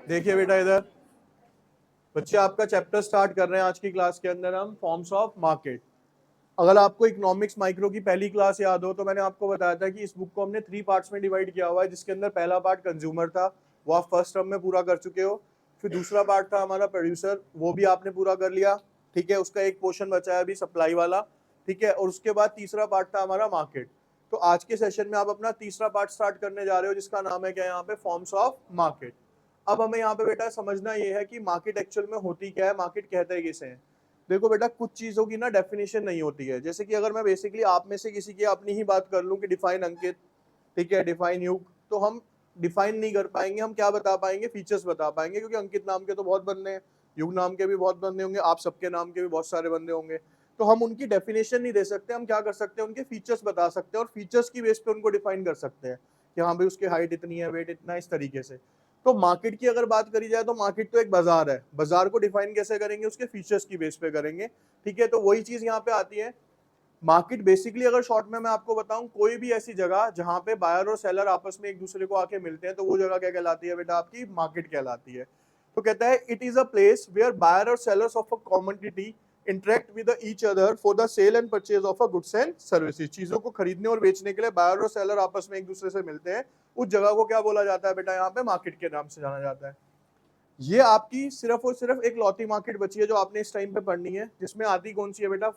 देखिए बेटा इधर, बच्चे आपका चैप्टर स्टार्ट कर रहे हैं आज की क्लास के अंदर हम फॉर्म्स ऑफ मार्केट। अगर आपको इकोनॉमिक्स माइक्रो की पहली क्लास याद हो तो मैंने आपको बताया था कि इस बुक को हमने 3 पार्ट्स में डिवाइड किया हुआ है, जिसके अंदर पहला पार्ट कंज्यूमर था, वो आप फर्स्ट टर्म में पूरा कर चुके हो। फिर दूसरा पार्ट था हमारा प्रोड्यूसर, वो भी आपने पूरा कर लिया, ठीक है। उसका एक पोर्शन बचा है अभी सप्लाई वाला, ठीक है। और उसके बाद तीसरा पार्ट था हमारा मार्केट। तो आज के सेशन में आप अपना तीसरा पार्ट स्टार्ट करने जा रहे हो, जिसका नाम है क्या यहाँ पे, फॉर्म्स ऑफ मार्केट। अब हमें यहाँ पे बेटा समझना ये है कि मार्केट एक्चुअल में होती क्या है, मार्केट कहते हैं किसे हैं। देखो बेटा, कुछ चीजों की ना डेफिनेशन नहीं होती है। जैसे कि अगर मैं बेसिकली आप में से किसी की अपनी ही बात कर लूं कि डिफाइन अंकित, ठीक है, डिफाइन युग, तो हम डिफाइन नहीं कर पाएंगे। हम क्या बता पाएंगे, फीचर्स बता पाएंगे, क्योंकि अंकित नाम के तो बहुत बंदे हैं, युग नाम के भी बहुत बंदे होंगे, आप सबके नाम के भी बहुत सारे बंदे होंगे। तो हम उनकी डेफिनेशन नहीं दे सकते, हम क्या कर सकते हैं, उनके फीचर्स बता सकते हैं, और फीचर्स की बेस पे उनको डिफाइन कर सकते हैं कि हाँ भाई उसकी हाइट इतनी है, वेट इतना, इस तरीके से। तो मार्केट की अगर बात करी जाए तो मार्केट तो एक बाजार है, बाजार को डिफाइन कैसे करेंगे, उसके फीचर्स की बेस पे करेंगे, ठीक है। तो वही चीज यहाँ पे आती है। मार्केट बेसिकली अगर शॉर्ट में मैं आपको बताऊं, कोई भी ऐसी जगह जहां पे बायर और सेलर आपस में एक दूसरे को आके मिलते हैं, तो वो जगह क्या कहलाती है बेटा, आपकी मार्केट कहलाती है। तो कहता है it is a place where buyer और sellers of a commodity interact with each other for the sale and purchase of a goods and services. चीजों को खरीदने और बेचने के लिए बायर और सेलर आपस में एक दूसरे से मिलते हैं, उस जगह को क्या बोला जाता है बेटा, यहाँ पे मार्केट के नाम से जाना जाता है। ये आपकी सिर्फ और सिर्फ एक लौती मार्केट बची है जो आपने इस टाइम पे पढ़नी है, जिसमें आती कौन सी है बेटा,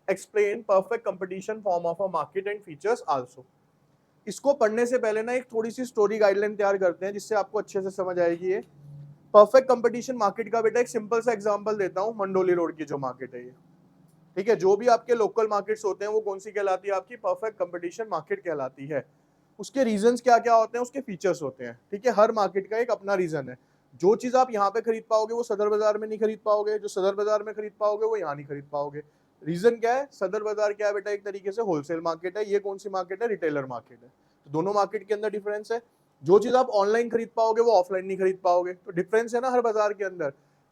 explain perfect competition form of a market and features also. इसको पढ़ने से पहले ना एक थोड़ी सी स्टोरी गाइडलाइन तैयार करते हैं, जिससे आपको अच्छे से समझ आएगी ये परफेक्ट कंपटीशन मार्केट का। बेटा एक सिंपल सा एग्जांपल देता हूं, मंडोली रोड की जो मार्केट है ये, ठीक है। जो भी आपके लोकल मार्केट्स होते हैं वो कौन सी कहलाती है, आपकी परफेक्ट कंपटीशन मार्केट कहलाती है। उसके रीजंस क्या क्या होते हैं, उसके फीचर्स होते हैं, ठीक है। हर मार्केट का एक अपना रीजन है। जो चीज आप यहाँ पे खरीद पाओगे वो सदर बाजार में नहीं खरीद पाओगे, जो सदर बाजार में खरीद पाओगे वो यहाँ नहीं खरीद पाओगे। रीजन क्या है, सदर बाजार क्या है बेटा, एक तरीके से होलसेल मार्केट है, ये कौन सी मार्केट है, रिटेलर मार्केट है। तो दोनों मार्केट के अंदर डिफरेंस है। जो चीज आप ऑनलाइन खरीद पाओगे वो ऑफलाइन नहीं खरीद पाओगे, तो डिफरेंस है ना हर बाजार के अंदर।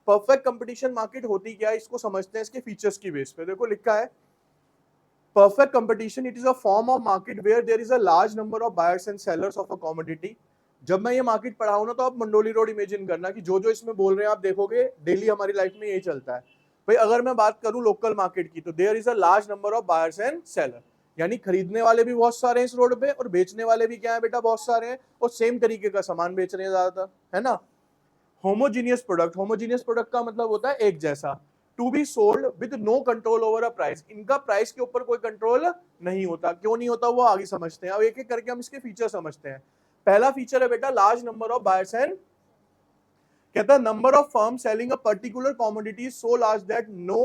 परफेक्ट कंपटीशन मार्केट होती क्या है, इसको समझते हैं इसके फीचर्स की बेस पे। देखो लिखा है perfect competition, it is a form of market where there is a large number of buyers and sellers of a commodity। जब मैं ये मार्केट पढ़ाऊं ना, तो आप मंडोली रोड इमेजिन करना कि जो जो इसमें बोल रहे हैं आप देखोगे डेली हमारी लाइफ में यही चलता है। भाई अगर मैं बात करूं लोकल मार्केट की, तो there is a large number of buyers and seller, यानी खरीदने वाले भी बहुत सारे हैं इस रोड पे, और बेचने वाले भी क्या है बेटा, बहुत सारे हैं, और सेम तरीके का सामान बेच रहे हैं ज्यादातर, है ना। होमोजीनियस प्रोडक्ट, होमोजीनियस प्रोडक्ट का मतलब होता है एक जैसा। To be sold with no control over a price, इनका प्राइस के ऊपर कोई कंट्रोल नहीं होता। क्यों नहीं होता वो आगे समझते हैं। अब एक एक करके हम इसके फीचर समझते हैं। पहला फीचर है बेटा large number of buyers and, कहता है number of firm selling a particular commodity so large that no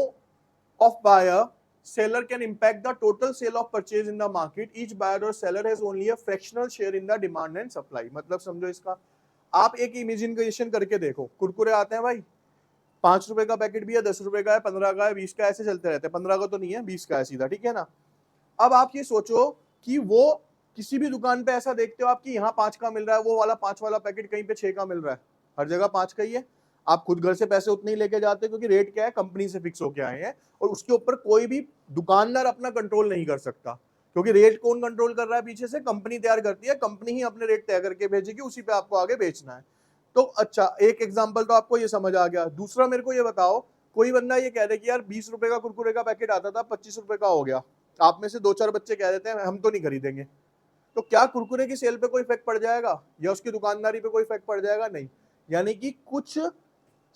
of buyer seller can impact the total sale of purchase in the market, each buyer or seller has only a fractional share in the demand and supply। मतलब समझो इसका, आप एक imagination करके देखो, कुरकुरे आते हैं भाई, 5 रुपए का पैकेट भी है, 10 रुपए का है, 15 का है, 20 का, ऐसे चलते रहते हैं। 15 का तो नहीं है, 20 का है सीधा, ठीक है ना। अब आप ये सोचो कि वो किसी भी दुकान पे ऐसा देखते हो आपकी यहाँ 5 का मिल रहा है, वो वाला 5 वाला पैकेट कहीं पे 6 का मिल रहा है, हर जगह 5 का ही है। आप खुद घर से पैसे उतने ही लेके जाते हो, क्योंकि रेट क्या है, कंपनी से फिक्स होके आए हैं, और उसके ऊपर कोई भी दुकानदार अपना कंट्रोल नहीं कर सकता, क्योंकि रेट कौन कंट्रोल कर रहा है पीछे से, कंपनी तैयार करती है, कंपनी ही अपने रेट तय करके भेजेगी, उसी पे आपको आगे बेचना है। तो अच्छा, एक एग्जांपल तो आपको ये समझ आ गया। दूसरा मेरे को ये बताओ, कोई बंदा ये कह दे कि यार 20 रुपए का कुरकुरे का पैकेट आता था, 25 रुपए का हो गया, आप में से 2-4 बच्चे कह देते हैं हम तो नहीं खरीदेंगे, तो क्या कुरकुरे की सेल पे कोई इफेक्ट पड़ जाएगा, या उसकी दुकानदारी पे कोई इफेक्ट पड़ जाएगा? नहीं। यानी कि कुछ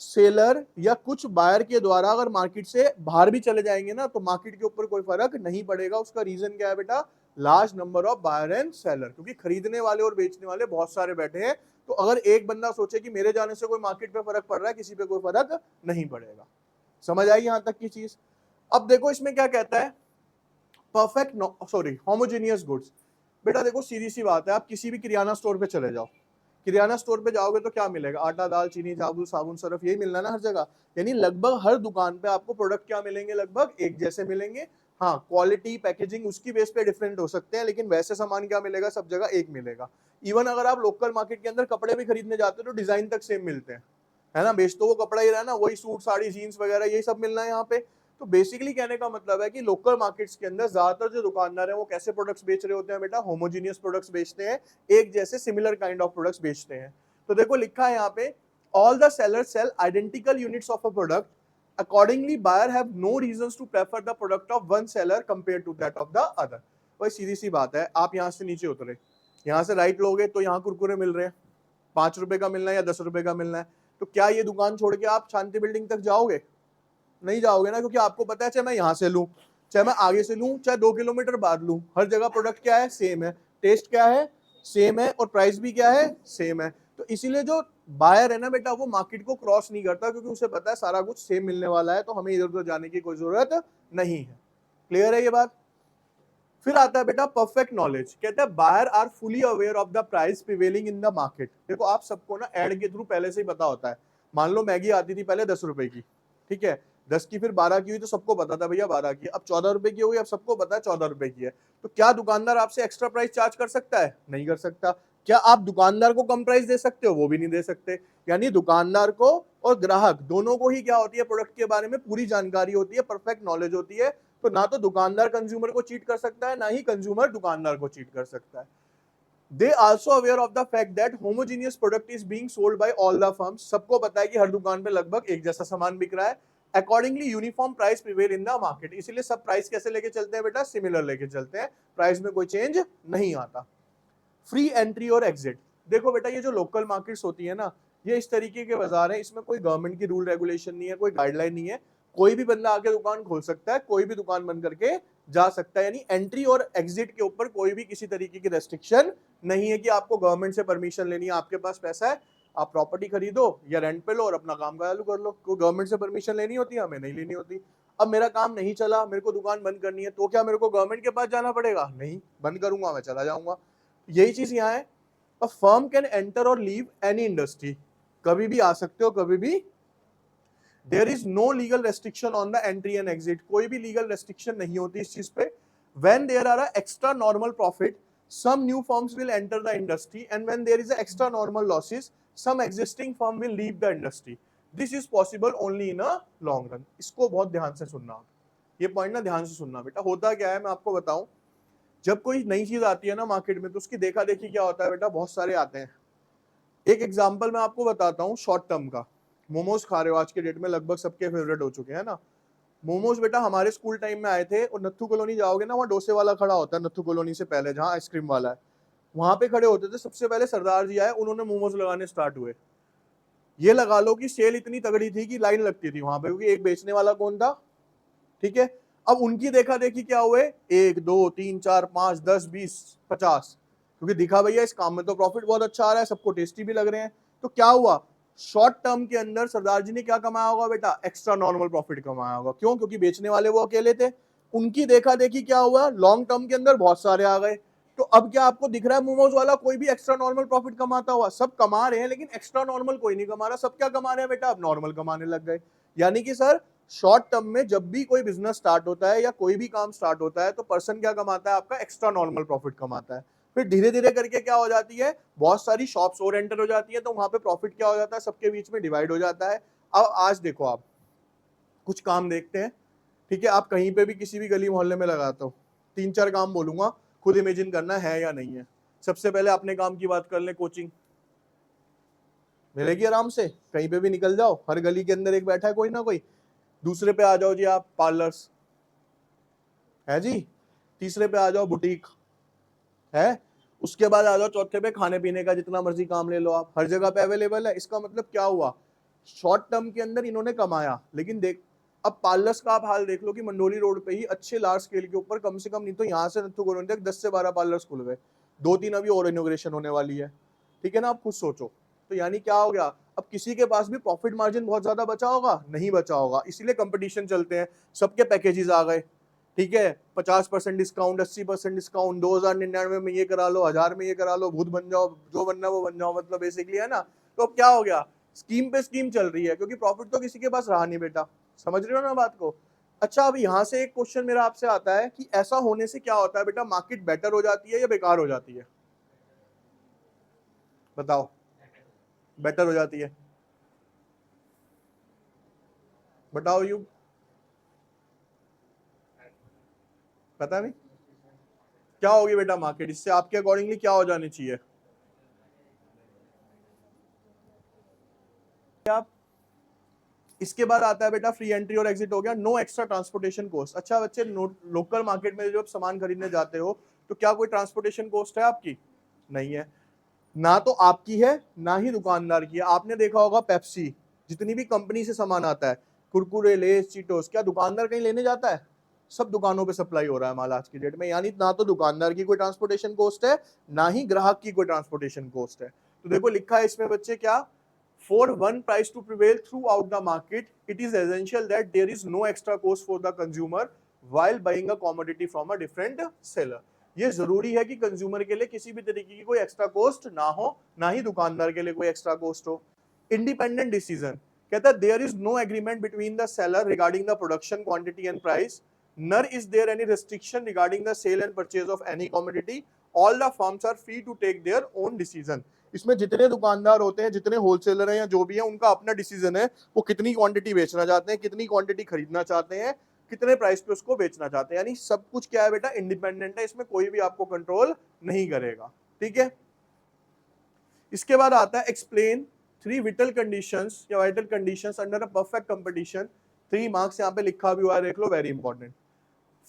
सेलर या कुछ बायर के द्वारा अगर मार्केट से बाहर भी चले जाएंगे ना, तो मार्केट के ऊपर कोई फर्क नहीं पड़ेगा। उसका रीजन क्या है बेटा, large number of buyer and seller, क्योंकि खरीदने वाले और बेचने वाले बहुत सारे बैठे हैं। तो अगर एक बंदा सोचे कि मेरे जाने से कोई मार्केट पे फर्क पड़ रहा है, किसी पे कोई फर्क नहीं पड़ेगा। समझ आई यहां तक की चीज? अब देखो इसमें क्या कहता है, परफेक्ट सॉरी होमोजेनियस गुड्स। बेटा देखो सीधी सी बात है, आप किसी भी किराना स्टोर पे चले जाओ, किराना स्टोर पे जाओगे तो क्या मिलेगा, आटा दाल चीनी चावल साबुन सरफ, यही मिलना ना हर जगह। यानी लगभग हर दुकान पे आपको प्रोडक्ट क्या मिलेंगे, लगभग एक जैसे मिलेंगे। हाँ, क्वालिटी पैकेजिंग उसकी बेस पे डिफरेंट हो सकते हैं, लेकिन वैसे सामान क्या मिलेगा, सब जगह एक मिलेगा। इवन अगर आप लोकल मार्केट के अंदर कपड़े भी खरीदने जाते हो तो डिजाइन तक सेम मिलते हैं, है ना। बेच तो वो कपड़ा ही रहा है ना, वही सूट साड़ी जीन्स वगैरह यही सब मिलना है यहाँ पे। तो बेसिकली कहने का मतलब है कि लोकल मार्केट्स के अंदर ज्यादातर जो दुकानदार है वो कैसे प्रोडक्ट्स बेच रहे होते हैं बेटा, होमोजीनियस प्रोडक्ट्स बेचते हैं, एक जैसे सिमिलर काइंड ऑफ प्रोडक्ट्स बेचते हैं। तो देखो लिखा है यहाँ पे all the sellers sell identical units of a product. Accordingly, buyer have no reasons to prefer the product of one seller compared to that of the other. भाई सीधी सी बात है, आप यहाँ से नीचे उतरे, यहाँ से राइट लोगे तो यहाँ कुरकुरे मिल रहे हैं, 5 रुपए का मिलना है या 10 रुपए का मिलना है, तो क्या ये दुकान छोड़ के आप शांति बिल्डिंग तक जाओगे? नहीं जाओगे ना, क्योंकि आपको पता है चाहे मैं यहाँ से लूँ, चाहे मैं आगे से लूँ, चाहे 2 किलोमीटर बाद लूँ, हर जगह प्रोडक्ट क्या है? सेम है, टेस्ट क्या है? सेम है, और प्राइस भी क्या है? सेम है। तो इसीलिए जो बायर है ना बेटा, वो मार्केट को क्रॉस नहीं करता, क्योंकि उसे पता है सारा कुछ सेम मिलने वाला है, तो हमें इधर उधर जाने की कोई जरूरत नहीं है। क्लियर है ये बात? फिर आता है बेटा परफेक्ट नॉलेज। कहता है buyer are fully aware of the price prevailing in the market. देखो आप सबको ना एड के थ्रू पहले से ही पता होता है। मान लो मैगी आती थी पहले 10 रुपए की, ठीक है, 10 की फिर 12 की हुई तो सबको पता था भैया 12 की, अब 14 रुपए की हो गई, अब सबको पता है 14 रुपए की है। तो क्या दुकानदार आपसे एक्स्ट्रा प्राइस चार्ज कर सकता है? नहीं कर सकता। क्या आप दुकानदार को कम प्राइस दे सकते हो? वो भी नहीं दे सकते। यानी दुकानदार को और ग्राहक दोनों को ही क्या होती है? प्रोडक्ट के बारे में पूरी जानकारी होती है, परफेक्ट नॉलेज होती है। तो ना तो दुकानदार कंज्यूमर को चीट कर सकता है, ना ही कंज्यूमर दुकानदार को चीट कर सकता है। They also aware of the fact that homogeneous product is being sold by all the firms. सबको पता है कि हर दुकान पे लगभग एक जैसा सामान बिक रहा है। Accordingly, uniform price prevail in the market. इसीलिए सब प्राइस कैसे लेके चलते हैं बेटा? सिमिलर लेके चलते हैं, प्राइस में कोई चेंज नहीं आता। फ्री एंट्री और एग्जिट। देखो बेटा ये जो लोकल मार्केट्स होती है ना, ये इस तरीके के बाजार है, इसमें कोई गवर्नमेंट की रूल रेगुलेशन नहीं है, कोई गाइडलाइन नहीं है, कोई भी बंदा आके दुकान खोल सकता है, कोई भी दुकान बंद करके जा सकता है। यानी एंट्री और एग्जिट के ऊपर कोई भी किसी तरीके की रेस्ट्रिक्शन नहीं है कि आपको गवर्नमेंट से परमिशन लेनी है। आपके पास पैसा है, आप प्रॉपर्टी खरीदो या रेंट पे लो और अपना काम चालू कर लो। कोई गवर्नमेंट से परमिशन लेनी होती है, हमें नहीं लेनी होती। अब मेरा काम नहीं चला, मेरे को दुकान बंद करनी है, तो क्या मेरे को गवर्नमेंट के पास जाना पड़ेगा? नहीं, बंद करूंगा, मैं चला जाऊंगा। यही चीज यहाँ है। अ फर्म कैन एंटर और लीव एनी इंडस्ट्री। कभी भी आ सकते हो, कभी भी। There is no legal restriction on the entry and exit. कोई भी लीगल रेस्ट्रिक्शन नहीं होती इस चीज पे। When there are extra normal profit, some new firms will enter the industry, and when there is a extra normal losses, some existing firm will leave the industry. This is possible only in a long run. इसको बहुत ध्यान से सुनना, ये point ना ध्यान से सुनना बेटा। होता क्या है मैं आपको बताऊं, जब कोई नई चीज आती है ना मार्केट में, तो उसकी देखा देखी क्या होता है बेटा, बहुत सारे आते हैं। एक एग्जांपल मैं आपको बताता हूँ शॉर्ट टर्म का। मोमोज खा रहे हो, आज के डेट में लगभग सबके फेवरेट हो चुके हैं ना मोमोज। बेटा हमारे स्कूल टाइम में आए थे, और नत्थू कॉलोनी जाओगे ना, वहाँ डोसे वाला खड़ा होता है, नत्थू कॉलोनी से पहले जहाँ आइसक्रीम वाला है, वहां पे खड़े होते थे। सबसे पहले सरदार जी आए, उन्होंने मोमोज लगाने स्टार्ट हुए। ये लगा लो कि सेल इतनी तगड़ी थी कि लाइन लगती थी वहां पे, क्योंकि एक बेचने वाला कौन था? ठीक है। अब उनकी देखा देखी क्या हुए, 1 2 3 4 5 10 20 50, क्योंकि दिखा भैया इस काम में तो प्रॉफिट बहुत अच्छा आ रहा है, सबको टेस्टी भी लग रहे हैं। तो क्या हुआ, शॉर्ट टर्म के अंदर सरदार जी ने क्या कमाया होगा बेटा? एक्स्ट्रा नॉर्मल प्रॉफिट कमाया होगा। क्यों? क्योंकि बेचने वाले वो अकेले थे। उनकी देखा देखी क्या हुआ, लॉन्ग टर्म के अंदर बहुत सारे आ गए। तो अब क्या आपको दिख रहा है मोमोज वाला कोई भी एक्स्ट्रा नॉर्मल प्रॉफिट कमाता हुआ? सब कमा रहे हैं, लेकिन एक्स्ट्रा नॉर्मल कोई नहीं कमा रहा। सब क्या कमा रहे हैं बेटा? अब नॉर्मल कमाने लग गए। यानी कि सर शॉर्ट टर्म में जब भी कोई बिजनेस स्टार्ट होता है या कोई भी काम स्टार्ट होता है, तो पर्सन क्या कमाता है? आपका एक्स्ट्रा नॉर्मल प्रॉफिट कमाता है। फिर धीरे धीरे करके क्या हो जाती है, बहुत सारी शॉप्स और एंटर हो जाती है, तो वहां पे प्रॉफिट क्या हो जाता है? सबके बीच में डिवाइड हो जाता है। अब आज देखो, आप कुछ काम देखते हैं, ठीक है, आप कहीं पे भी किसी भी गली मोहल्ले में लगाते हो, 3 4 काम बोलूंगा, खुद इमेजिन करना है या नहीं है। सबसे पहले अपने काम की बात कर ले, कोचिंग मिलेगी आराम से, कहीं पे भी निकल जाओ, हर गली के अंदर एक बैठा है कोई ना कोई। दूसरे पे आ जाओ जी आप, पार्लर्स है जी। तीसरे पे आ जाओ, बुटीक है। उसके बाद आ जाओ चौथे पे, खाने पीने का जितना मर्जी काम ले लो आप, हर जगह पे अवेलेबल है। इसका मतलब क्या हुआ, शॉर्ट टर्म के अंदर इन्होंने कमाया, लेकिन देख अब पार्लर्स का आप हाल देख लो कि मंडोली रोड पे ही अच्छे लार्ज स्केल के ऊपर कम से कम नहीं तो यहाँ से नत्थू कॉलोनी तक 10 से 12 पार्लर्स खुल गए, 2 3 अभी और इनोग्रेशन होने वाली है। ठीक है ना, आप खुद सोचो। तो यानी क्या हो गया, अब किसी के पास भी प्रॉफिट मार्जिन बहुत ज्यादा बचा होगा? नहीं बचा होगा, इसीलिए कंपटीशन चलते हैं, सबके पैकेजेस आ गए। ठीक है, 50% डिस्काउंट, 80% डिस्काउंट, 2099 में ये करा लो, 1000 में ये करा लो, भूत बन जाओ, जो बनना वो बन जाओ, मतलब बेसिकली है ना। तो अब क्या हो गया, स्कीम पे स्कीम चल रही है, क्योंकि प्रॉफिट तो किसी के पास रहा नहीं बेटा। समझ रहे हो ना बात को? अच्छा, अब यहां से एक क्वेश्चन मेरा आपसे आता है कि ऐसा होने से क्या होता है बेटा, मार्केट बेटर हो जाती है या बेकार हो जाती है? बताओ। बेटर हो जाती है, बताओ यू, पता नहीं क्या होगी बेटा मार्केट, इससे आपके अकॉर्डिंगली क्या हो जानी चाहिए? आप। इसके बाद आता है बेटा फ्री एंट्री और एग्जिट हो गया, नो एक्स्ट्रा ट्रांसपोर्टेशन कॉस्ट। अच्छा बच्चे, लोकल मार्केट में जब सामान खरीदने जाते हो तो क्या कोई ट्रांसपोर्टेशन कॉस्ट है आपकी? नहीं है, ना तो आपकी है ना ही दुकानदार की है। आपने देखा होगा पेप्सी, जितनी भी कंपनी से सामान आता है, कुरकुरे, लेस, चीटोस, क्या दुकानदार कहीं लेने जाता है? सब दुकानों पे सप्लाई हो रहा है माल आज की डेट में, यानी ना तो दुकानदार की कोई ट्रांसपोर्टेशन कॉस्ट है ना ही ग्राहक की कोई ट्रांसपोर्टेशन कॉस्ट है। तो देखो लिखा है इसमें बच्चे क्या, for one price to prevail throughout the market, it is essential that there is no extra cost for the consumer while buying a commodity from a different seller. ये जरूरी है कि कंज्यूमर के लिए किसी भी तरीके की कोई एक्स्ट्रा कॉस्ट ना हो, ना ही दुकानदार के लिए कोई एक्स्ट्रा कॉस्ट हो। इंडिपेंडेंट डिसीजन कहता है there is no agreement between the seller regarding the production quantity and price, nor is there any restriction regarding the sale and purchase of any commodity, all the firms are free to take their own decision. इसमें जितने दुकानदार होते हैं, जितने wholesaler हैं या जो भी है, उनका अपना डिसीजन है, वो कितनी क्वांटिटी बेचना चाहते हैं, कितनी क्वांटिटी खरीदना चाहते हैं, कितने प्राइस पे उसको बेचना चाहते हैं। यानी सब कुछ क्या है बेटा, इंडिपेंडेंट है, इसमें कोई भी आपको कंट्रोल नहीं करेगा। ठीक है, इसके बाद आता है एक्सप्लेन थ्री विटल कंडीशंस या vital conditions under a perfect competition. 3 marks यहाँ पे लिखा भी हुआ है, देख लो, very important.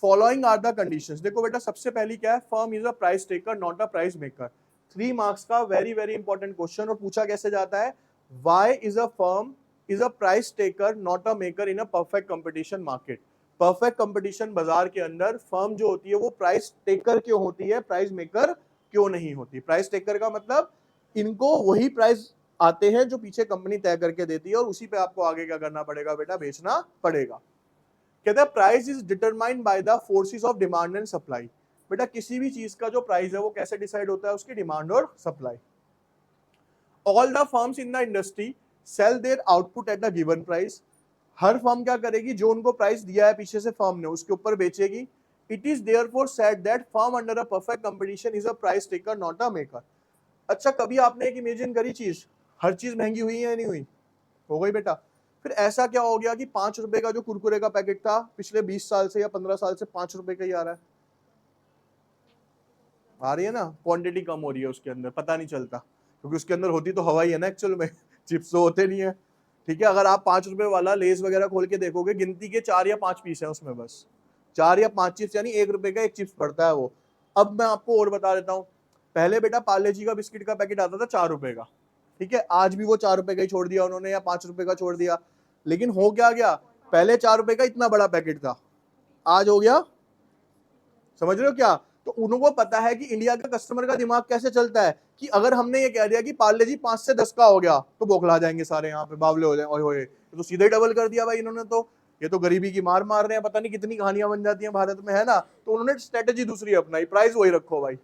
Following are the conditions. देखो बेटा सबसे पहली क्या है, firm is a price taker not a price maker. 3 marks का वेरी वेरी इंपॉर्टेंट क्वेश्चन, और पूछा कैसे जाता है, why is a firm is a price taker not a maker in a perfect competition market. Perfect competition बाजार के अंदर firm जो होती है वो प्राइस टेकर क्यों होती है, प्राइस मेकर क्यों नहीं होती? प्राइस टेकर का मतलब इनको वही प्राइस आते हैं जो पीछे कंपनी तय करके देती है, और उसी पे आपको आगे क्या करना पड़ेगा बेटा, बेचना पड़ेगा। कहता है price is determined by the forces of demand and supply. बेटा किसी भी चीज का जो प्राइस है वो कैसे डिसाइड होता है, उसकी डिमांड और supply. All the firms in the industry sell their output at the given price. हर फर्म क्या करेगी, जो उनको प्राइस दिया है पीछे से फर्म ने, उसके ऊपर बेचेगी। It is therefore said that firm under a perfect competition is a price taker not a maker. अच्छा कभी आपने एक इमेजिन करी चीज, हर चीज महंगी हुई है या नहीं हुई? हो गई बेटा। फिर ऐसा क्या हो गया कि 5 रुपए का जो कुरकुरे का पैकेट था पिछले 20 साल से या 15 साल से 5 रुपए का ही आ रहा है? आ रही है ना, क्वांटिटी कम हो रही है उसके अंदर, पता नहीं चलता, क्योंकि उसके अंदर होती तो हवा ही है ना एक्चुअल में, चिप्स तो होते नहीं है। ठीक है, अगर आप 5 रुपए वाला लेस वगैरह खोल के देखोगे, गिनती के 4 या 5 पीस है उसमें, बस 4 या 5 चिप्स, यानी 1 रुपए का एक चिप्स पड़ता है वो। अब मैं आपको और बता देता हूँ, पहले बेटा पार्ले जी का बिस्किट का पैकेट आता था 4 रुपए का, ठीक है, आज भी वो 4 रुपए का ही छोड़ दिया उन्होंने, या 5 रुपए का छोड़ दिया। लेकिन हो क्या गया, पहले 4 रुपए का इतना बड़ा पैकेट था, आज हो गया, समझ रहे हो क्या? तो उनको पता है कि इंडिया का कस्टमर का दिमाग कैसे चलता है, कि अगर हमने ये कह दिया कि पार्ले जी 5 से 10 का हो गया तो बौखला जाएंगे सारे, यहाँ पे बावले हो जाए, ओए होए, तो सीधे ही डबल कर दिया भाई इन्होंने, तो ये तो गरीबी की मार मार रहे हैं, पता नहीं कितनी कहानियां बन जाती हैं भारत में, है ना। तो उन्होंने स्ट्रेटेजी दूसरी अपनाई, प्राइस वही रखो भाई।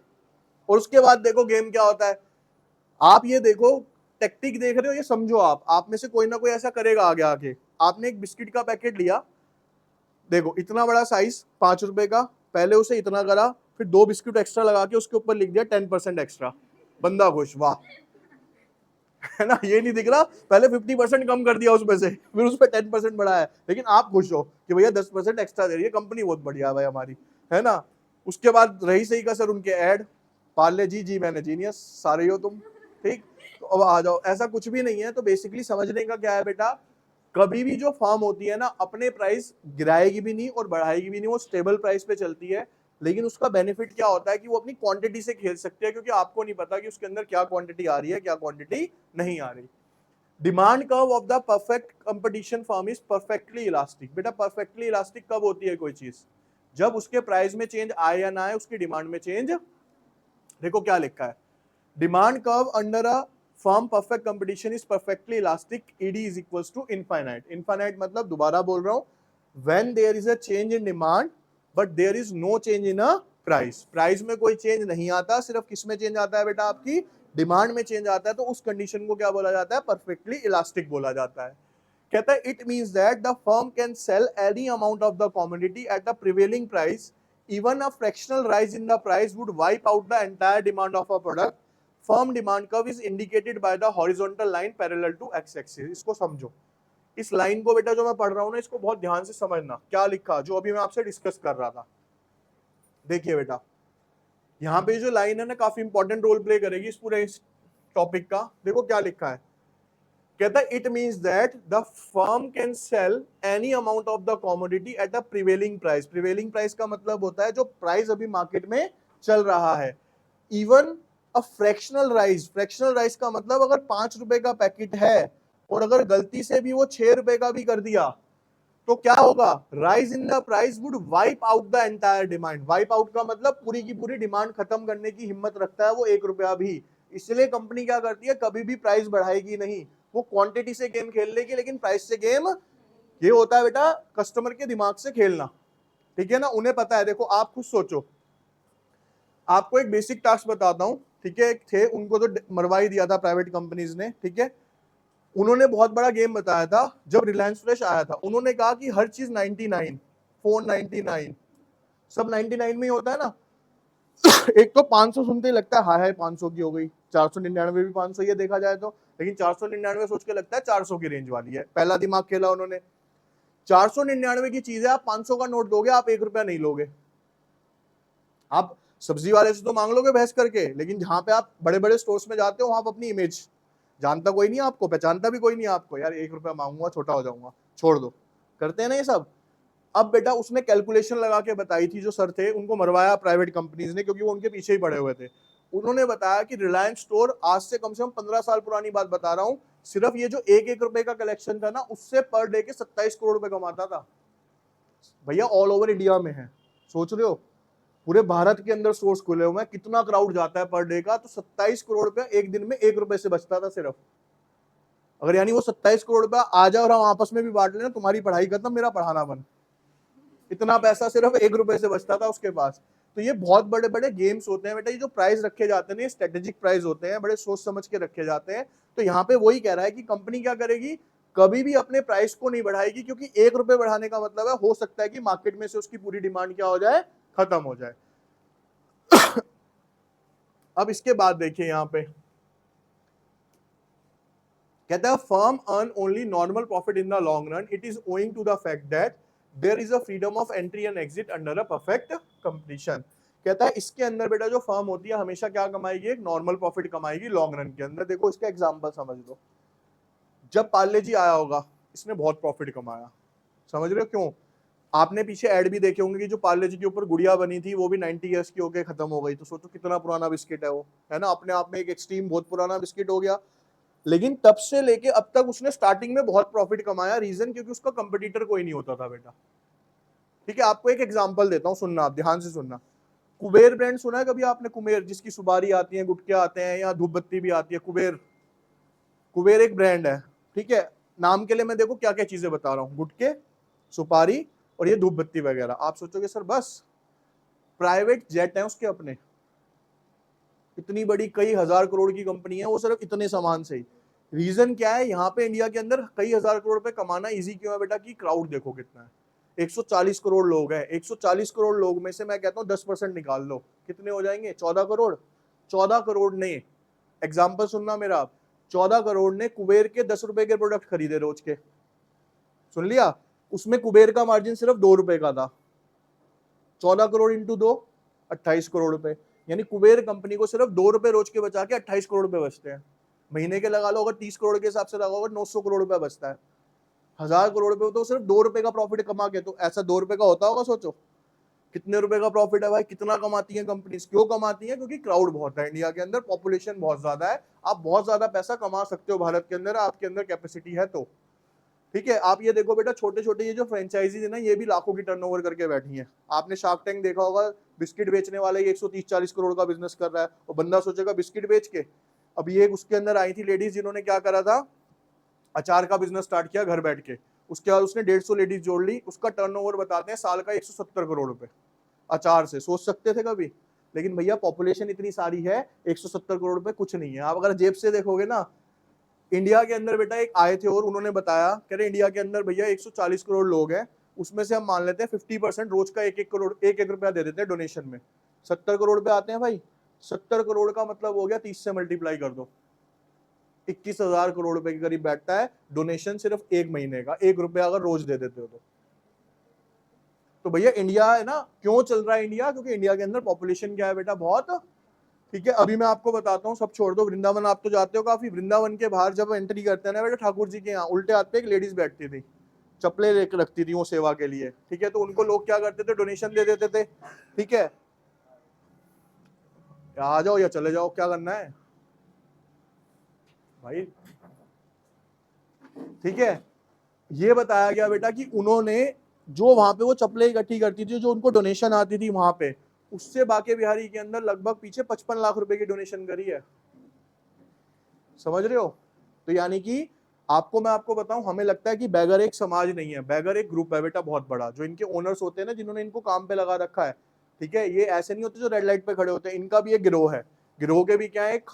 और उसके बाद देखो गेम क्या होता है, आप ये देखो, टेक्टिक देख रहे हो, ये समझो, आप में से कोई ना कोई ऐसा करेगा आगे आके। आपने एक बिस्किट का पैकेट लिया, देखो इतना बड़ा साइज 5 रुपए का, पहले उसे इतना करा, फिर 2 बिस्किट एक्स्ट्रा लगा के उसके ऊपर लिख दिया 10% एक्स्ट्रा, बंदा खुश, वाह, है ना। ये नहीं दिख रहा, पहले 50% कम कर दिया उसमें से, फिर उस पर 10% बढ़ाया, लेकिन आप खुश हो कि भैया 10% एक्स्ट्रा दे रही है कंपनी, बहुत बढ़िया है भाई हमारी, है ना। उसके बाद रही सही का सर उनके ऐड, पार्ले जी, जी मैंने जीनियस, सारे हो तुम, ठीक। तो अब आ जाओ, ऐसा कुछ भी नहीं है। तो बेसिकली समझने का क्या है बेटा, कभी भी जो फर्म होती है ना, अपने प्राइस गिराएगी भी नहीं और बढ़ाएगी भी नहीं, वो स्टेबल प्राइस पे चलती है। लेकिन उसका बेनिफिट क्या होता है कि वो अपनी क्वांटिटी से खेल सकते हैं, क्योंकि आपको नहीं पता कि उसके अंदर क्या क्वांटिटी आ रही है, क्या क्वांटिटी नहीं आ रही। Demand curve of the perfect competition firm is perfectly elastic. बेटा परफेक्टली इलास्टिक कब होती है कोई चीज, जब उसके प्राइस में चेंज आए या ना आए, उसकी डिमांड में चेंज। देखो क्या लिखा है, demand curve under a firm perfect competition is perfectly elastic, ED is equals to infinite. Infinite मतलब, दोबारा बोल रहा हूं, when there is a change in demand but there is no change in a price. Price में कोई change नहीं आता, सिर्फ किस में चेंज आता है बेटा, आपकी डिमांड में चेंज आता है, तो उस कंडीशन को क्या बोला जाता है, परफेक्टली इलास्टिक बोला जाता है। कहता है it means that the firm can sell any amount of the commodity at the prevailing price, even a fractional rise in the price would wipe out the entire demand of a product. Firm demand curve is indicated by the horizontal line parallel to x-axis. इसको समझो, इस line को बेटा जो मैं पढ़ रहा हूं ना, इसको बहुत ध्यान से समझना, क्या लिखा जो अभी मैं आपसे डिस्कस कर रहा था। देखिए बेटा, यहाँ पे जो लाइन है ना, काफी इंपॉर्टेंट रोल प्ले करेगी इस पूरे टॉपिक का। देखो क्या लिखा है, कहता है it means that the firm can sell any amount of the commodity at a prevailing price. Prevailing price का मतलब होता है जो प्राइस अभी मार्केट में चल रहा है। इवन अ फ्रैक्शनल राइस, फ्रैक्शनल राइस का मतलब अगर 5 रुपए का पैकेट है और अगर गलती से भी वो 6 रुपए का भी कर दिया तो क्या होगा, rise in the price would wipe out the entire demand. Wipe out का मतलब पूरी की पूरी डिमांड खत्म करने की हिम्मत रखता है वो 1 रुपया भी। इसलिए कंपनी क्या करती है, कभी भी प्राइस बढ़ाएगी नहीं, वो क्वांटिटी से गेम खेल लेगी लेकिन प्राइस से गेम, ये होता है बेटा कस्टमर के दिमाग से खेलना, ठीक है ना। उन्हें पता है, देखो आप खुद सोचो, आपको एक बेसिक टास्क बताता हूं, ठीक है। एक थे, उनको तो मरवा ही दिया था प्राइवेट कंपनीज ने, ठीक है। उन्होंने बहुत बड़ा गेम बताया था जब रिलायंस फ्रेश आया था। उन्होंने कहा कि हर चीज 99, फोन 99, सब 99 में ही होता है ना। एक तो 500 सुनते ही लगता है हाय हाय 500 की हो गई, 499 भी 500 ये देखा जाए तो, लेकिन 499 सोच के लगता है 400 की रेंज वाली है। पहला दिमाग खेला उन्होंने। 499 की चीज है, आप 500 का नोट दोगे, आप 1 रुपया नहीं लोगे। आप सब्जी वाले से तो मांग लोगे बहस करके, लेकिन जहां पे आप बड़े बड़े स्टोर्स में जाते हो वहां आप अपनी इमेज, जानता कोई नहीं आपको, पहचानता भी कोई नहीं आपको, यार 1 रुपया मांगूंगा छोटा हो जाऊंगा, छोड़ दो, करते हैं ना ये सब। अब बेटा उसने कैलकुलेशन लगा के बताई थी, जो सर थे उनको मरवाया प्राइवेट कंपनीज ने, क्योंकि वो उनके पीछे ही पड़े हुए थे। उन्होंने बताया कि रिलायंस स्टोर आज से कम 15 साल पुरानी बात बता रहा हूं, सिर्फ ये जो 1-1 रुपए का कलेक्शन था ना, उससे पर डे के 27 करोड़ रुपए कमाता था। भैया ऑल ओवर इंडिया में है, सोच रहे हो, पूरे भारत के अंदर स्टोर्स खुले हुए हैं, कितना क्राउड जाता है पर डे का, तो 27 करोड़ रुपया एक दिन में 1 रुपए से बचता था सिर्फ। अगर यानी वो 27 करोड़ रुपया आ जाए और हम आपस में भी बांट लेना, तुम्हारी पढ़ाई खत्म मेरा पढ़ाना बंद, इतना पैसा सिर्फ 1 रुपए से बचता था उसके पास। तो ये बहुत बड़े बड़े गेम्स होते हैं बेटा, ये जो प्राइस रखे जाते हैं ये स्ट्रेटेजिक प्राइस होते हैं, बड़े सोच समझ के रखे जाते हैं। तो यहाँ पे वही कह रहा है कि कंपनी क्या करेगी, कभी भी अपने प्राइस को नहीं बढ़ाएगी, क्योंकि 1 रुपए बढ़ाने का मतलब है हो सकता है कि मार्केट में से उसकी पूरी डिमांड क्या हो जाए, खत्म हो जाए। अब इसके बाद देखिए यहाँ पे कहता है firm earn only normal profit in the long run, it is owing to the fact that there is a freedom of entry and exit under a perfect competition. कहता है इसके अंदर बेटा जो फर्म होती है हमेशा क्या कमाएगी, एक नॉर्मल प्रॉफिट कमाएगी लॉन्ग रन के अंदर। देखो इसका एग्जांपल समझ लो, जब पार्ले जी आया होगा इसने बहुत प्रॉफिट कमाया, समझ रहे हो क्यों। आपने पीछे ऐड भी देखे होंगे कि जो पार्ले जी के ऊपर गुड़िया बनी थी वो भी 90 ईयर्स की होकर खत्म हो गई, तो सोचो कितना पुराना बिस्किट है वो, है ना, अपने आप में एक एक्सट्रीम बहुत पुराना बिस्किट हो गया। लेकिन तब से लेके अब तक उसने स्टार्टिंग में बहुत प्रॉफिट कमाया, रीजन क्योंकि उसका कंपटीटर कोई नहीं होता था बेटा। ठीक है, आपको एक एग्जांपल देता हूं, सुनना आप ध्यान से सुनना। कुबेर ब्रांड सुना है कभी आपने, कुबेर जिसकी सुपारी आती है, गुटके आते हैं या धूप बत्ती भी आती है, कुबेर, कुबेर एक ब्रांड है, ठीक है। नाम के लिए मैं देखो क्या क्या चीजें बता रहा हूँ, गुटके, सुपारी और ये धूप बत्ती वगैरह। आप सोचोगे सर बस, प्राइवेट जेट है उसके अपने, इतनी बड़ी कई हजार करोड़ की कंपनी है वो सिर्फ इतने सामान से ही। रीजन क्या है, यहाँ पे इंडिया के अंदर कई हजार करोड़ रुपए कमाना इजी क्यों है बेटा, कि क्राउड देखो कितना है, 140 करोड़ लोग हैं। 140 करोड़ लोग में से मैं कहता हूँ 10% निकाल लो, कितने हो जाएंगे, 14 करोड़। 14 करोड़ ने, एग्जाम्पल सुनना मेरा आप, 14 करोड़ ने कुबेर के 10 रुपए के प्रोडक्ट खरीदे रोज के, सुन लिया, उसमें कुबेर का मार्जिन सिर्फ 2 रुपए का था। 14 करोड़ इंटू 2, 28 करोड़ रुपए, यानी कुबेर कंपनी को सिर्फ 2 रुपए रोज के बचा के 28 करोड़ रुपए बचते हैं। महीने के लगा लो, अगर 30 करोड़ के हिसाब से लगाओ, 900 करोड़ रुपए बचता है। 1000 करोड़ रुपए तो सिर्फ 2 रुपए का प्रॉफिट कमा के, तो ऐसा 2 रुपए का होता होगा, सोचो कितने रुपए का प्रॉफिट है भाई, कितना कमाती है कंपनी। क्यों कमाती है, क्योंकि क्राउड बहुत है इंडिया के अंदर, पॉपुलेशन बहुत ज्यादा है, आप बहुत ज्यादा पैसा कमा सकते हो भारत के अंदर, आपके अंदर कैपेसिटी है तो। ठीक है, आप ये देखो बेटा, छोटे छोटे ये जो फ्रेंचाइजीज है ना, ये भी लाखों की टर्नओवर करके बैठी हैं। आपने शार्क टैंक देखा होगा, बिस्किट बेचने वाले 130-40 करोड़ का बिजनेस कर रहा है, और बंदा सोचेगा बिस्किट बेच के। अभी एक उसके अंदर आई थी लेडीज जिन्होंने क्या करा था, अचार का बिजनेस स्टार्ट किया घर बैठ के, उसके बाद उसने 150 लेडीज जोड़ ली, उसका टर्नओवर बताते हैं साल का 170 करोड़ रुपए अचार से। सोच सकते थे कभी, लेकिन भैया पॉपुलेशन इतनी सारी है, 170 करोड़ रुपए कुछ नहीं है। आप अगर जेब से देखोगे ना, इंडिया के अंदर बेटा एक आए थे और उन्होंने बताया, कह रहे इंडिया के अंदर भैया 140 करोड़ लोग हैं, उसमें से हम मान लेते हैं 50% रोज का 1-1 करोड़, 1-1 रुपया दे देते हैं डोनेशन में, 70 करोड़ पे आते हैं भाई। 70 करोड़ का मतलब हो गया 30 से मल्टीप्लाई कर दो, 21,000 करोड़ रुपए के करीब बैठता है डोनेशन सिर्फ एक महीने का, 1 रुपया अगर रोज दे देते हो तो भैया इंडिया है ना, क्यों चल रहा है इंडिया, क्योंकि इंडिया के अंदर पॉपुलेशन क्या है बेटा, बहुत ठीक है, अभी मैं आपको बताता हूँ, सब छोड़ दो, वृंदावन आप तो जाते हो काफी, वृंदावन के बाहर जब एंट्री करते हैं ना बेटा ठाकुर जी के यहाँ, उल्टे हाथ पे एक लेडीज बैठती थी, चप्पलें लेकर रखती थी वो सेवा के लिए, ठीक है, तो उनको लोग क्या करते थे, डोनेशन दे देते थे, ठीक है, आ जाओ या चले जाओ, क्या करना है भाई, ठीक है। ये बताया गया बेटा कि उन्होंने जो वहां पे वो चप्पलें इकट्ठी करती थी, जो उनको डोनेशन आती थी वहां पे, उससे बाके बिहारी के अंदर लगभग पीछे 55 लाख रुपए की डोनेशन करी है, समझ रहे हो। तो यानी कि मैं आपको बताऊं, हमें लगता है कि बैगर एक समाज नहीं है, बैगर एक ग्रुप है बेटा बहुत बड़ा, जो इनके ओनर्स होते हैं ना, जिन्होंने इनको काम पे लगा रखा है, ठीक है, ये ऐसे नहीं होते जो रेड लाइट पे खड़े होते हैं, इनका भी एक गिरोह है, गिरोह के भी क्या है, एक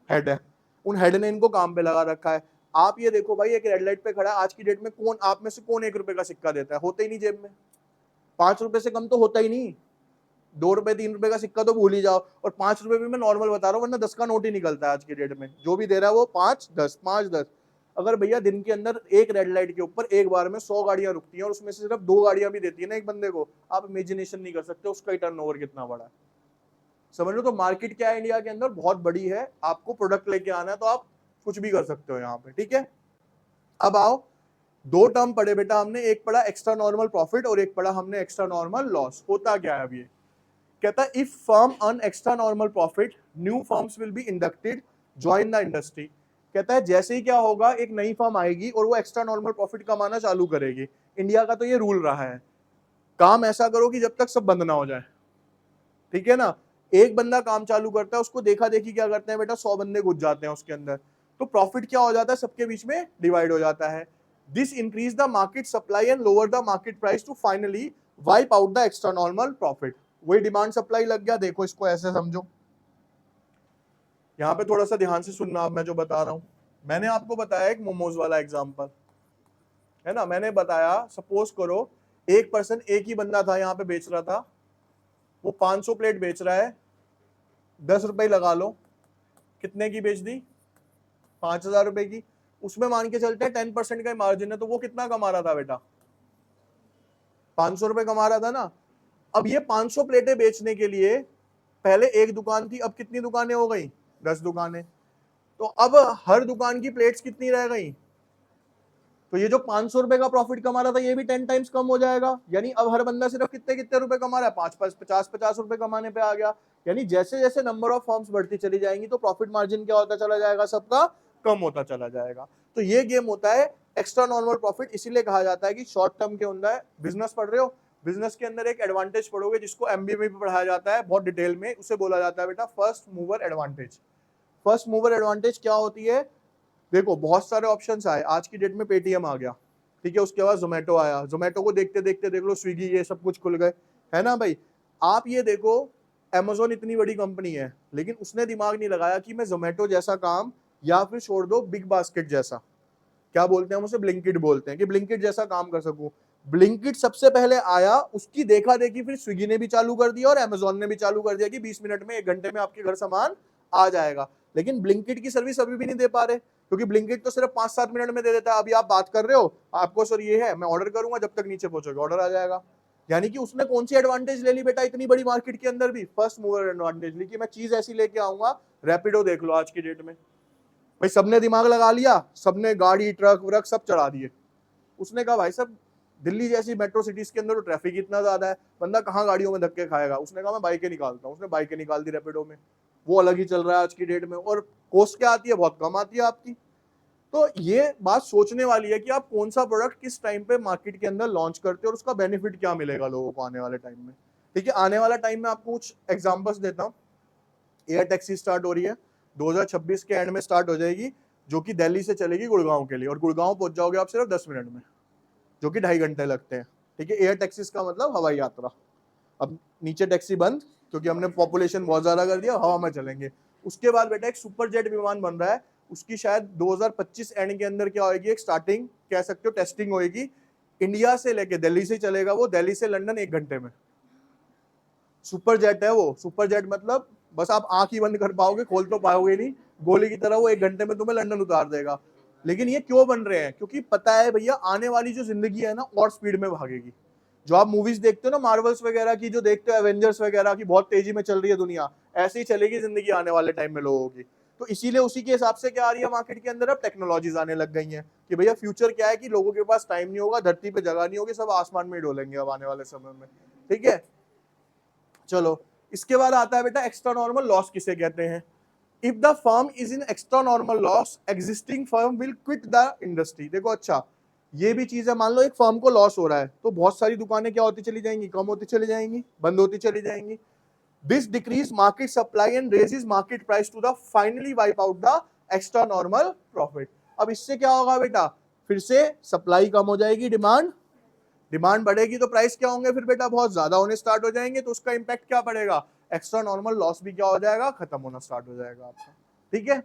हेड है, उन हेड ने इनको काम पे लगा रखा है। आप ये देखो भाई, एक रेड लाइट पे खड़ा है, आज की डेट में कौन आप में से कौन 1 रुपए का सिक्का देता है, होता ही नहीं जेब में, 5 रुपए से कम तो होता ही नहीं, 2 रुपए 3 रुपए का सिक्का तो भूल ही जाओ, और 5 रुपए भी मैं नॉर्मल बता रहा हूँ, वरना 10 का नोट ही निकलता है आज की डेट में, जो भी दे रहा है वो 5-10 5-10। अगर भैया दिन के अंदर एक रेड लाइट के ऊपर एक बार में 100 गाड़ियां रुकती हैं और उसमें से सिर्फ 2 गाड़ियां भी देती है ना एक बंदे को, आप इमेजिनेशन नहीं कर सकते उसका ही टर्नओवर कितना बड़ा है, समझ लो। तो मार्केट क्या है इंडिया के अंदर, बहुत बड़ी है, आपको प्रोडक्ट लेके आना है तो आप कुछ भी कर सकते हो यहाँ पे, ठीक है। अब आओ, 2 टर्म पढ़े बेटा हमने, एक पढ़ा एक्स्ट्रा नॉर्मल प्रॉफिट और एक पढ़ा हमने एक्स्ट्रा नॉर्मल लॉस। होता क्या है अब ये, कहता है if firm earn extra normal profit, new firms will be inducted, join the industry. कहता है जैसे ही क्या होगा, एक नई फर्म आएगी और वो एक्स्ट्रा नॉर्मल प्रॉफिट कमाना चालू करेगी, इंडिया का तो ये रूल रहा है, काम ऐसा करो कि जब तक सब बंद ना हो जाए, ठीक है ना। एक बंदा काम चालू करता है, उसको देखा देखी क्या करते हैं बेटा, 100 बंदे घुस जाते हैं उसके अंदर, तो प्रॉफिट क्या हो जाता है, सबके बीच में डिवाइड हो जाता है। This increase the market supply and lower the market price to finally wipe out the extra normal profit. वही डिमांड सप्लाई लग गया, देखो इसको ऐसे समझो, यहाँ पे थोड़ा सा ध्यान से सुनना, अब मैं जो बता रहा हूँ, मैंने आपको बताया एक मोमोज वाला एग्जाम्पल, है ना, मैंने बताया सपोज करो एक पर्सन, एक ही बंदा था यहाँ पे बेच रहा था, वो 500 प्लेट बेच रहा है, 10 रुपए लगा लो, कितने की बेच दी, 5,000 रुपए की, उसमें मान के चलते हैं 10% का मार्जिन है, तो वो कितना कमा रहा था बेटा, 500 रुपए कमा रहा था ना। अब ये 500 प्लेटें बेचने के लिए पहले एक दुकान थी, अब कितनी दुकानें हो गई, 10 दुकानें, तो अब हर दुकान की प्लेट्स कितनी रह गई, तो ये जो 500 रुपए का प्रॉफिट कमा रहा था ये भी 10 टाइम्स कम हो जाएगा, यानी अब हर बंदा सिर्फ कितने कितने रुपए कमा रहा है, 50 रुपए कमाने पे आ गया। यानी जैसे जैसे नंबर ऑफ फर्म्स बढ़ती चली जाएंगी तो प्रॉफिट मार्जिन क्या होता चला जाएगा, सबका कम होता चला जाएगा। तो ये गेम होता है एक्स्ट्रा नॉर्मल प्रॉफिट, इसीलिए कहा जाता है कि शॉर्ट टर्म के अंदर, बिजनेस पढ़ रहे हो, बिजनेस के अंदर एक एडवांटेज पढ़ोगे जिसको एमबीए में भी पढ़ाया जाता है बहुत डिटेल में, उसे बोला जाता है बेटा first mover advantage. First mover advantage क्या होती है, देखो बहुत सारे ऑप्शंस आए, आज की डेट में पेटीएम आ गया, ठीक है, उसके बाद जोमेटो आया, जोमेटो को देखते देखते देख लो स्विगी, ये सब कुछ खुल गए, है ना भाई। आप ये देखो अमेजोन इतनी बड़ी कंपनी है, लेकिन उसने दिमाग नहीं लगाया कि मैं जोमेटो जैसा काम, या फिर छोड़ दो बिग बास्केट जैसा, क्या बोलते हैं हम उसे, ब्लिंकिट बोलते हैं, कि ब्लिंकिट जैसा काम कर सकूं। ब्लिंकिट सबसे पहले आया, उसकी देखा देखी फिर स्विगी ने भी चालू कर दिया और अमेजोन ने भी चालू कर दिया कि 20 मिनट में 1 घंटे में आपके घर सामान आ जाएगा। लेकिन ब्लिंकिट की सर्विस अभी भी नहीं दे पा रहे, क्योंकि ब्लिंकिट तो सिर्फ 5-7 मिनट में दे देता है। अभी आप बात कर रहे हो, आपको सर ये है, मैं ऑर्डर करूंगा, जब तक नीचे पहुंचोगे ऑर्डर आ जाएगा। यानी कि उसने कौन सी एडवांटेज ले ली बेटा, इतनी बड़ी मार्केट के अंदर भी फर्स्ट मूवर एडवांटेज ली, कि मैं चीज ऐसी लेके आऊंगा। रैपिडो देख लो आज की डेट में, भाई सबने दिमाग लगा लिया, सबने गाड़ी ट्रक व्रक सब चढ़ा दिए। उसने कहा भाई साहब दिल्ली जैसी मेट्रो सिटीज के अंदर तो ट्रैफिक इतना ज्यादा है, बंदा कहाँ गाड़ियों में धक्के खाएगा, उसने कहा मैं बाइकें निकालता हूँ, उसने बाइकें निकाल दी रैपिडो में, वो अलग ही चल रहा है आज की डेट में, और कॉस्ट क्या आती है, बहुत कम आती है आपकी। तो ये बात सोचने वाली है कि आप कौन सा प्रोडक्ट किस टाइम पे मार्केट के अंदर लॉन्च करते हो और उसका बेनिफिट क्या मिलेगा लोगों को आने वाले टाइम में। ठीक है, आने वाला टाइम में आपको कुछ एग्जांपल्स देता हूँ। एयर टैक्सी स्टार्ट हो रही है, 2026 के एंड में स्टार्ट हो जाएगी, जो कि दिल्ली से चलेगी गुड़गांव के लिए, और गुड़गांव पहुंच जाओगे आप सिर्फ 10 मिनट में, जो कि 2.5 घंटे लगते हैं। ठीक है, एयर टैक्सीज का मतलब हवाई यात्रा। अब नीचे टैक्सी बंद, क्योंकि हमने पॉपुलेशन बहुत ज्यादा कर दिया, हवा में चलेंगे। उसके बाद बेटा एक सुपर जेट विमान बन रहा है, उसकी शायद 2025 एंड के अंदर क्या होगी, एक स्टार्टिंग कह सकते हो, टेस्टिंग होगी। इंडिया से लेके दिल्ली से चलेगा वो, दिल्ली से लंदन 1 घंटे में। सुपर जेट है वो, सुपर जेट मतलब बस आप आंख ही बंद कर पाओगे, खोल तो पाओगे नहीं, गोली की तरह वो 1 घंटे में तुम्हें लंदन उतार देगा। लेकिन ये क्यों बन रहे हैं, क्योंकि पता है भैया आने वाली जो जिंदगी है ना और स्पीड में भागेगी। जो आप मूवीज देखते हो ना मार्वल्स वगैरह की, जो देखते हो एवेंजर्स वगैरह की, बहुत तेजी में चल रही है दुनिया, ऐसे ही चलेगी जिंदगी आने वाले टाइम में लोगों की। तो इसीलिए उसी के हिसाब से क्या आ रही है मार्केट के अंदर, अब टेक्नोलॉजीज आने लग गई हैं कि भैया फ्यूचर क्या है कि लोगों के पास टाइम नहीं होगा, धरती पे जगह नहीं होगी, सब आसमान में डोलेंगे अब आने वाले समय में। ठीक है, चलो इसके बाद आता है बेटा एक्स्ट्रा नॉर्मल लॉस किसे कहते हैं। If the firm is in extra normal loss, existing firm will quit the industry. देखो अच्छा, ये भी चीज है, मान लो एक फर्म को लॉस हो रहा है तो बहुत सारी दुकानें क्या होती चली जाएंगी, कम होती चली जाएंगी, बंद होती चली जाएंगी। This decrease market supply and raises market price to the finally wipe out the extra normal profit. अब इससे क्या होगा बेटा, फिर से सप्लाई कम हो जाएगी, डिमांड बढ़ेगी तो प्राइस क्या होंगे फिर बेटा, बहुत ज्यादा होने स्टार्ट हो जाएंगे, तो उसका इंपैक्ट क्या पड़ेगा, एक्स्ट्रा नॉर्मल लॉस भी क्या हो जाएगा, खत्म होना स्टार्ट हो जाएगा आपका। ठीक है,